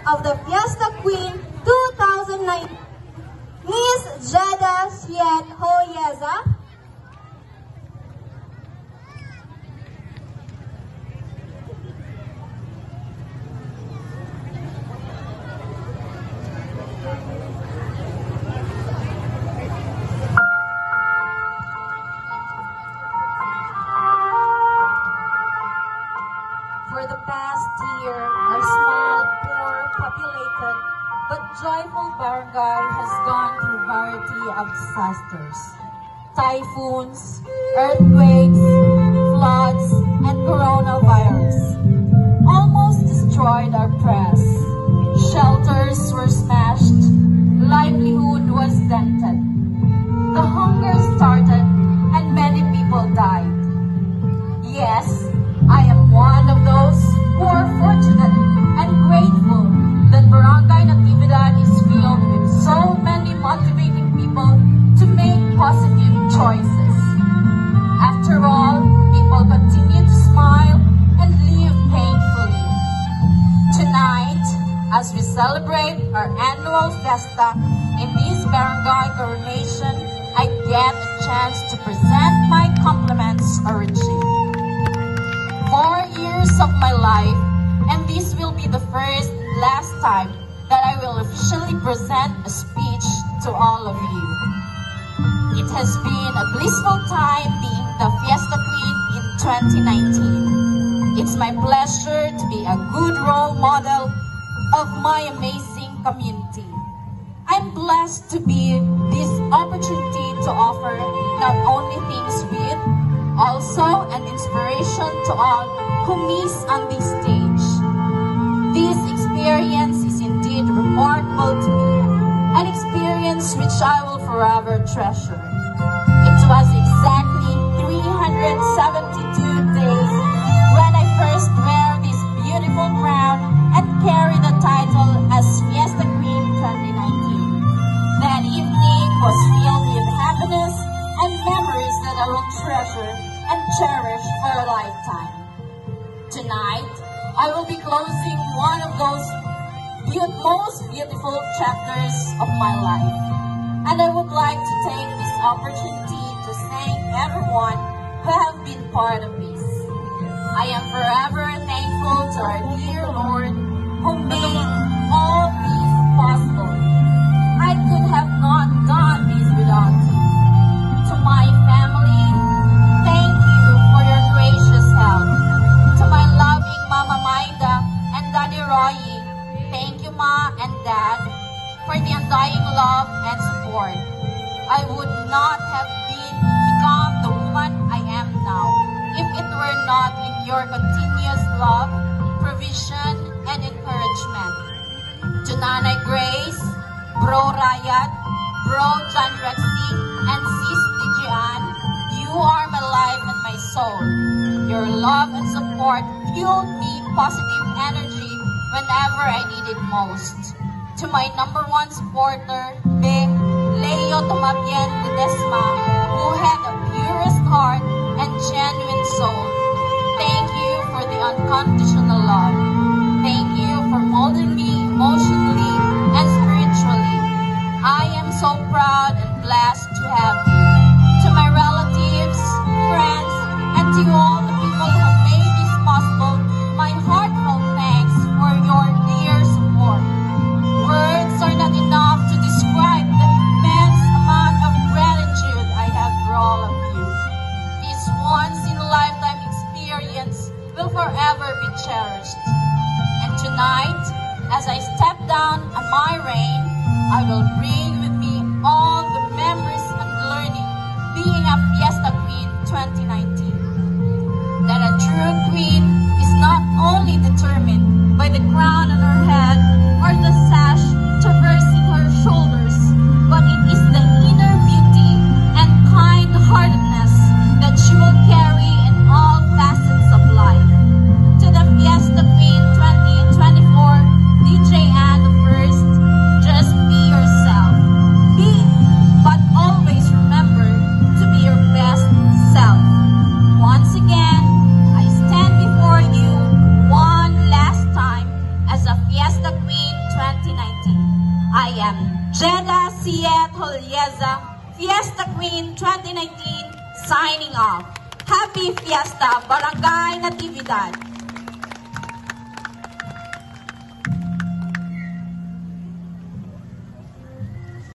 of the Fiesta Queen 2019, Miss Jeda Siet Hoyeza. For the past year, our small, poor, populated, but joyful barangay has gone through a variety of disasters. Typhoons, earthquakes, floods, and coronavirus almost destroyed our press. Shelters were smashed, livelihood was dented. The hunger started, and many people died. Yes, I am one of those who are fortunate and grateful that Barangay Natividad is filled with so many motivating people to make positive choices. After all, people continue to smile and live painfully. Tonight, as we celebrate our annual fiesta in this barangay coronation, I get a chance to present my compliments originally. 4 years of my life, and this will be the last time that I will officially present a speech to all of you. It has been a blissful time being the Fiesta Queen in 2019. It's my pleasure to be a good role model of my amazing community. I'm blessed to be this opportunity to offer not only things with, also an inspiration to all who miss on this stage. This experience is indeed remarkable to me, an experience which I will forever treasure. It was exactly 372 days when I first wear this beautiful crown and carry the title as Fiesta Queen 2019. That evening was filled with happiness and memories that I will treasure and cherish for a lifetime. Tonight, I will be closing one of those most beautiful chapters of my life. And I would like to take this opportunity to thank everyone who have been part of this. I am forever thankful to our dear Lord who made all this possible. I could have not done this without you. To my family, thank you for your gracious help. To my loving Mama Maida and Daddy Roy, thank you Ma and Dad for the undying love and support. I would not have become the woman I am now if it were not in your continuous love, provision, and encouragement. To Nanay Grace, Bro Rayat, Bro John Rexy, and Sis Dijian, you are my life and my soul. Your love and support fueled me positive energy whenever I needed most. To my #1 supporter, Leo Tomabien Ledesma, who had the purest heart and genuine soul, thank you for the unconditional love. Thank you for molding me emotionally and spiritually. I am so proud and blessed to have you. To my relatives, friends, and to all the people who made this possible, my heartfelt thanks for your dear support. Words are not enough to describe the immense amount of gratitude I have for all of you. This once-in-a-lifetime experience will forever be cherished. And tonight, as I step down on my reign, I will bring with me all the memories and learning being a Fiesta Queen 2019. That a true queen is not only determined by the crown on her head or the sash traversing her shoulders, but it is the inner beauty and kind-heartedness that she will carry in all facets of life. To the Fiesta Queen 2024, DJ Ann the First, just be yourself. Be, but always remember to be your best self. Once again, I stand before you one last time as a Fiesta Fiesta Queen 2019. I am Jeda Siet Hoyeza, Fiesta Queen 2019, signing off. Happy Fiesta, Barangay Natividad.